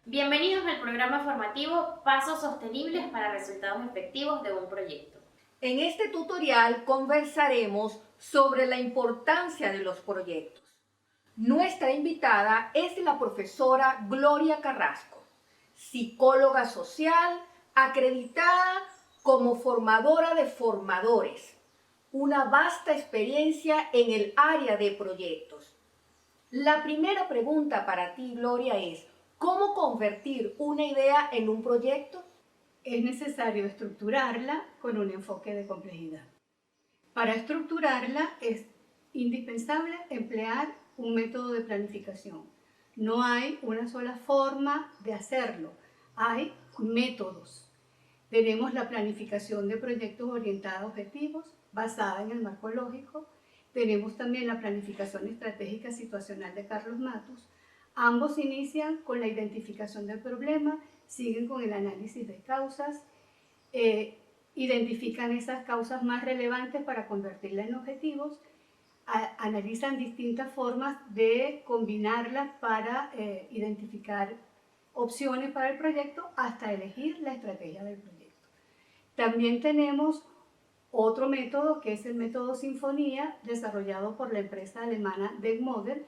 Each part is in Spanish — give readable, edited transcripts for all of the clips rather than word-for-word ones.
Bienvenidos al programa formativo Pasos Sostenibles para Resultados Efectivos de un Proyecto. En este tutorial conversaremos sobre la importancia de los proyectos. Nuestra invitada es la profesora Gloria Carrasco, psicóloga social acreditada como formadora de formadores, una vasta experiencia en el área de proyectos. La primera pregunta para ti, Gloria, es ¿cómo convertir una idea en un proyecto? Es necesario estructurarla con un enfoque de complejidad. Para estructurarla es indispensable emplear un método de planificación. No hay una sola forma de hacerlo, hay métodos. Tenemos la planificación de proyectos orientados a objetivos basada en el marco lógico. Tenemos también la planificación estratégica situacional de Carlos Matus. Ambos inician con la identificación del problema, siguen con el análisis de causas, identifican esas causas más relevantes para convertirlas en objetivos, analizan distintas formas de combinarlas para identificar opciones para el proyecto hasta elegir la estrategia del proyecto. También tenemos otro método que es el método Sinfonía, desarrollado por la empresa alemana Denkmodel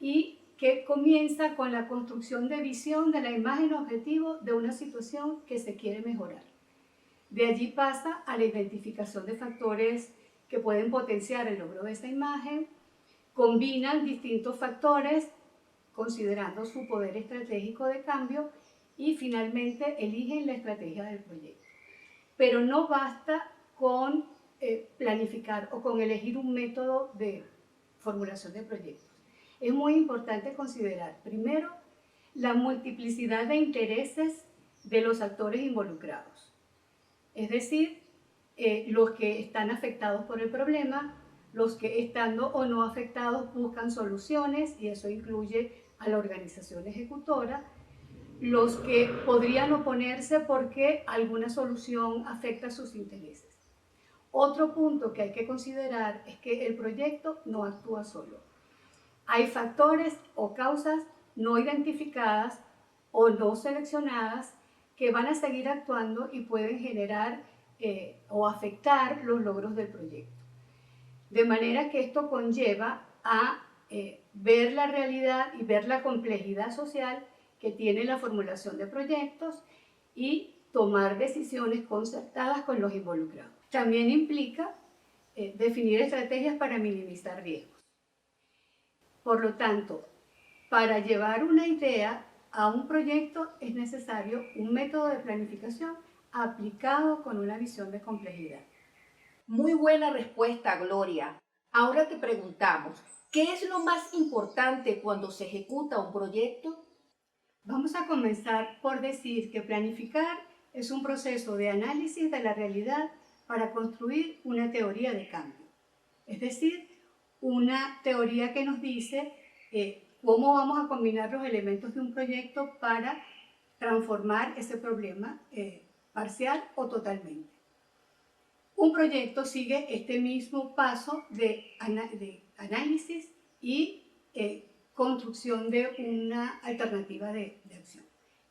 y que comienza con la construcción de visión de la imagen objetivo de una situación que se quiere mejorar. De allí pasa a la identificación de factores que pueden potenciar el logro de esa imagen, combinan distintos factores considerando su poder estratégico de cambio y finalmente eligen la estrategia del proyecto. Pero no basta con planificar o con elegir un método de formulación de proyectos. Es muy importante considerar, primero, la multiplicidad de intereses de los actores involucrados. Es decir, los que están afectados por el problema, los que estando o no afectados buscan soluciones, y eso incluye a la organización ejecutora, los que podrían oponerse porque alguna solución afecta sus intereses. Otro punto que hay que considerar es que el proyecto no actúa solo. Hay factores o causas no identificadas o no seleccionadas que van a seguir actuando y pueden generar o afectar los logros del proyecto. De manera que esto conlleva a ver la realidad y ver la complejidad social que tiene la formulación de proyectos y tomar decisiones concertadas con los involucrados. También implica definir estrategias para minimizar riesgos. Por lo tanto, para llevar una idea a un proyecto es necesario un método de planificación aplicado con una visión de complejidad. Muy buena respuesta, Gloria. Ahora te preguntamos, ¿qué es lo más importante cuando se ejecuta un proyecto? Vamos a comenzar por decir que planificar es un proceso de análisis de la realidad para construir una teoría de cambio. Es decir, una teoría que nos dice cómo vamos a combinar los elementos de un proyecto para transformar ese problema parcial o totalmente. Un proyecto sigue este mismo paso de análisis y construcción de una alternativa de acción.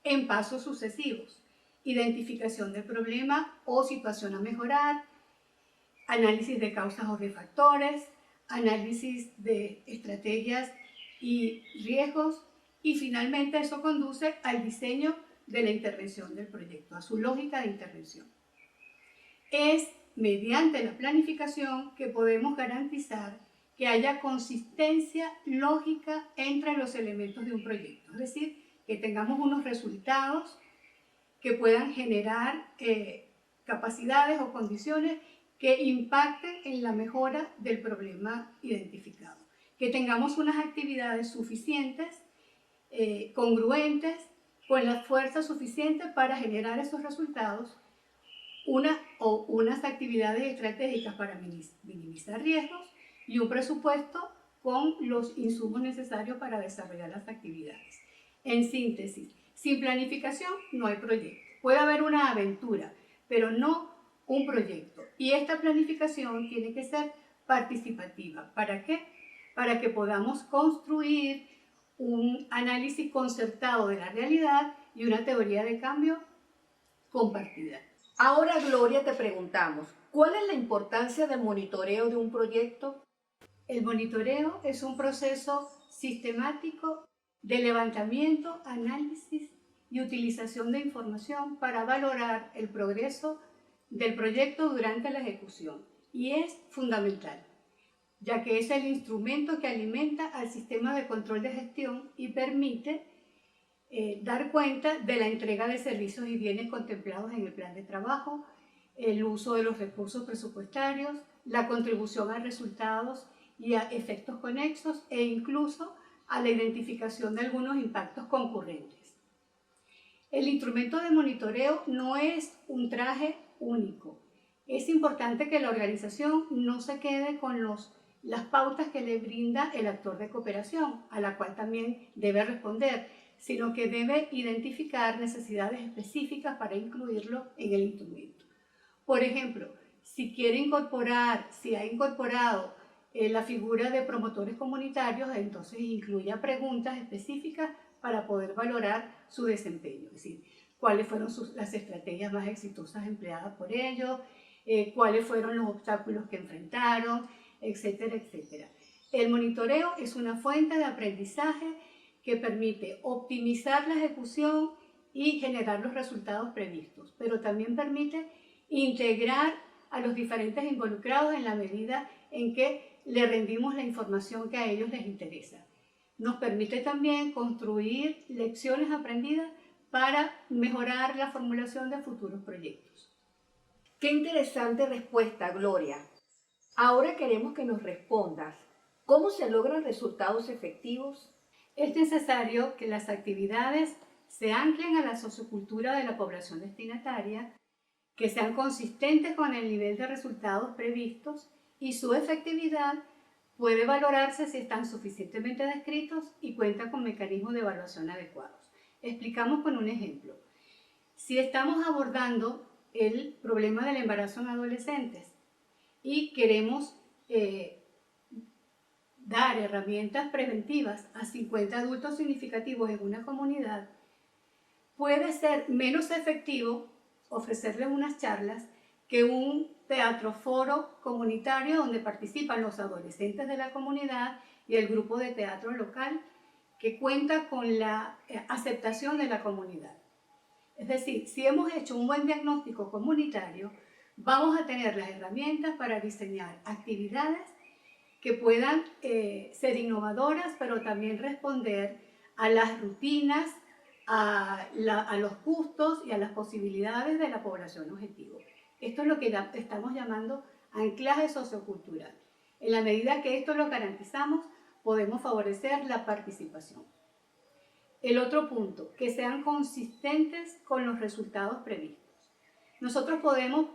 En pasos sucesivos, identificación del problema o situación a mejorar, análisis de causas o de factores, análisis de estrategias y riesgos, y finalmente eso conduce al diseño de la intervención del proyecto, a su lógica de intervención. Es mediante la planificación que podemos garantizar que haya consistencia lógica entre los elementos de un proyecto, es decir, que tengamos unos resultados que puedan generar capacidades o condiciones que impacten en la mejora del problema identificado. Que tengamos unas actividades suficientes, congruentes, con la fuerza suficiente para generar esos resultados, unas actividades estratégicas para minimizar riesgos y un presupuesto con los insumos necesarios para desarrollar las actividades. En síntesis, sin planificación no hay proyecto. Puede haber una aventura, pero no un proyecto. Y esta planificación tiene que ser participativa. ¿Para qué? Para que podamos construir un análisis concertado de la realidad y una teoría de cambio compartida. Ahora, Gloria, te preguntamos, ¿cuál es la importancia del monitoreo de un proyecto? El monitoreo es un proceso sistemático de levantamiento, análisis y utilización de información para valorar el progreso del proyecto durante la ejecución. Y es fundamental, ya que es el instrumento que alimenta al sistema de control de gestión y permite dar cuenta de la entrega de servicios y bienes contemplados en el plan de trabajo, el uso de los recursos presupuestarios, la contribución a resultados y a efectos conexos e incluso a la identificación de algunos impactos concurrentes. El instrumento de monitoreo no es un traje único. Es importante que la organización no se quede con las pautas que le brinda el actor de cooperación, a la cual también debe responder, sino que debe identificar necesidades específicas para incluirlo en el instrumento. Por ejemplo, si ha incorporado la figura de promotores comunitarios, entonces incluya preguntas específicas para poder valorar su desempeño, es decir, cuáles fueron las estrategias más exitosas empleadas por ellos, cuáles fueron los obstáculos que enfrentaron, etcétera, etcétera. El monitoreo es una fuente de aprendizaje que permite optimizar la ejecución y generar los resultados previstos, pero también permite integrar a los diferentes involucrados en la medida en que le rendimos la información que a ellos les interesa. Nos permite también construir lecciones aprendidas para mejorar la formulación de futuros proyectos. Qué interesante respuesta, Gloria. Ahora queremos que nos respondas, ¿cómo se logran resultados efectivos? Es necesario que las actividades se anclen a la sociocultura de la población destinataria, que sean consistentes con el nivel de resultados previstos y su efectividad puede valorarse si están suficientemente descritos y cuentan con mecanismos de evaluación adecuados. Explicamos con un ejemplo. Si estamos abordando el problema del embarazo en adolescentes y queremos dar herramientas preventivas a 50 adultos significativos en una comunidad, puede ser menos efectivo ofrecerles unas charlas que un teatro foro comunitario donde participan los adolescentes de la comunidad y el grupo de teatro local que cuenta con la aceptación de la comunidad. Es decir, si hemos hecho un buen diagnóstico comunitario, vamos a tener las herramientas para diseñar actividades que puedan ser innovadoras, pero también responder a las rutinas, a los gustos y a las posibilidades de la población objetivo. Esto es lo que estamos llamando anclaje sociocultural. En la medida que esto lo garantizamos, podemos favorecer la participación. El otro punto, que sean consistentes con los resultados previstos. Nosotros podemos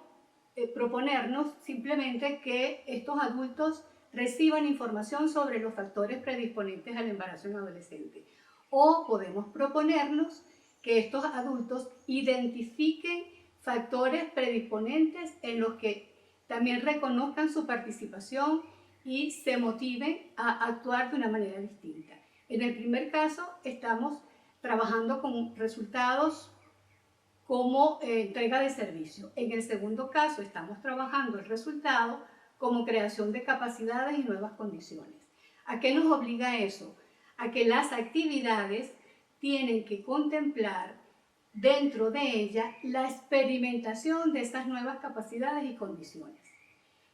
proponernos simplemente que estos adultos reciban información sobre los factores predisponentes al embarazo en adolescente. O podemos proponernos que estos adultos identifiquen factores predisponentes en los que también reconozcan su participación y se motiven a actuar de una manera distinta. En el primer caso estamos trabajando con resultados como entrega de servicio. En el segundo caso estamos trabajando el resultado como creación de capacidades y nuevas condiciones. ¿A qué nos obliga eso? A que las actividades tienen que contemplar dentro de ella la experimentación de esas nuevas capacidades y condiciones.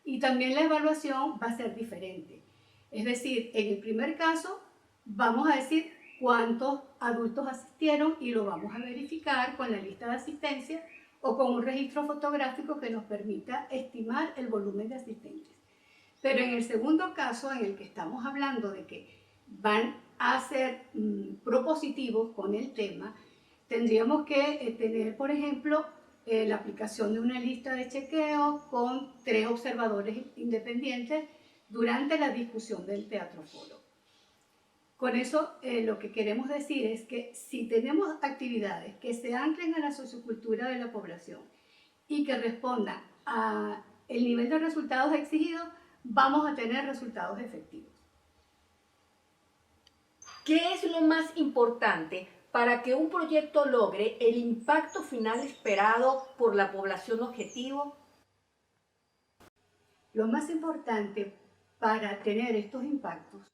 Y también la evaluación va a ser diferente. Es decir, en el primer caso vamos a decir cuántos adultos asistieron y lo vamos a verificar con la lista de asistencia o con un registro fotográfico que nos permita estimar el volumen de asistentes. Pero en el segundo caso, en el que estamos hablando de que van a ser propositivos con el tema, tendríamos que tener, por ejemplo, la aplicación de una lista de chequeo con 3 observadores independientes durante la discusión del teatro foro. Con eso lo que queremos decir es que si tenemos actividades que se anclen a la sociocultura de la población y que respondan al nivel de resultados exigidos, vamos a tener resultados efectivos. ¿Qué es lo más importante para que un proyecto logre el impacto final esperado por la población objetivo? Lo más importante para tener estos impactos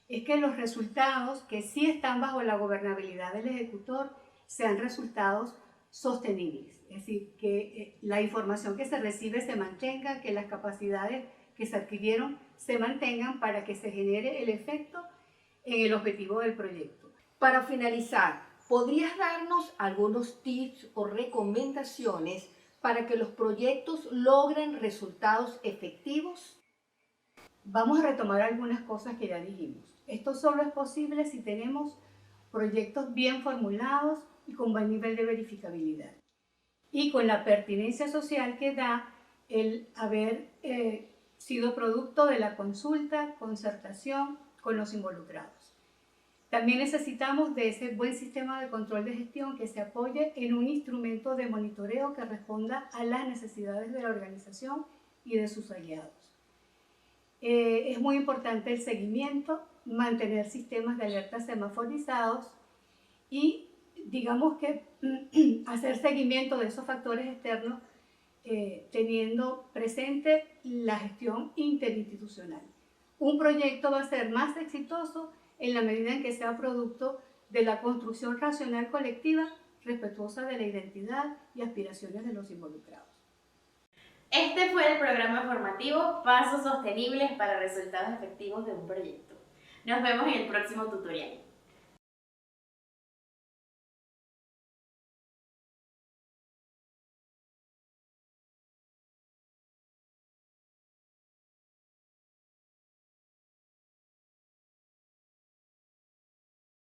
es que los resultados que sí están bajo la gobernabilidad del ejecutor sean resultados sostenibles, es decir, que la información que se recibe se mantenga, que las capacidades que se adquirieron se mantengan para que se genere el efecto en el objetivo del proyecto. Para finalizar, ¿podrías darnos algunos tips o recomendaciones para que los proyectos logren resultados efectivos? Vamos a retomar algunas cosas que ya dijimos. Esto solo es posible si tenemos proyectos bien formulados y con buen nivel de verificabilidad. Y con la pertinencia social que da el haber sido producto de la consulta, concertación con los involucrados. También necesitamos de ese buen sistema de control de gestión que se apoye en un instrumento de monitoreo que responda a las necesidades de la organización y de sus aliados. Es muy importante el seguimiento, mantener sistemas de alerta semaforizados y digamos que hacer seguimiento de esos factores externos teniendo presente la gestión interinstitucional. Un proyecto va a ser más exitoso en la medida en que sea producto de la construcción racional colectiva respetuosa de la identidad y aspiraciones de los involucrados. Este fue el programa formativo Pasos Sostenibles para Resultados Efectivos de un Proyecto. Nos vemos en el próximo tutorial.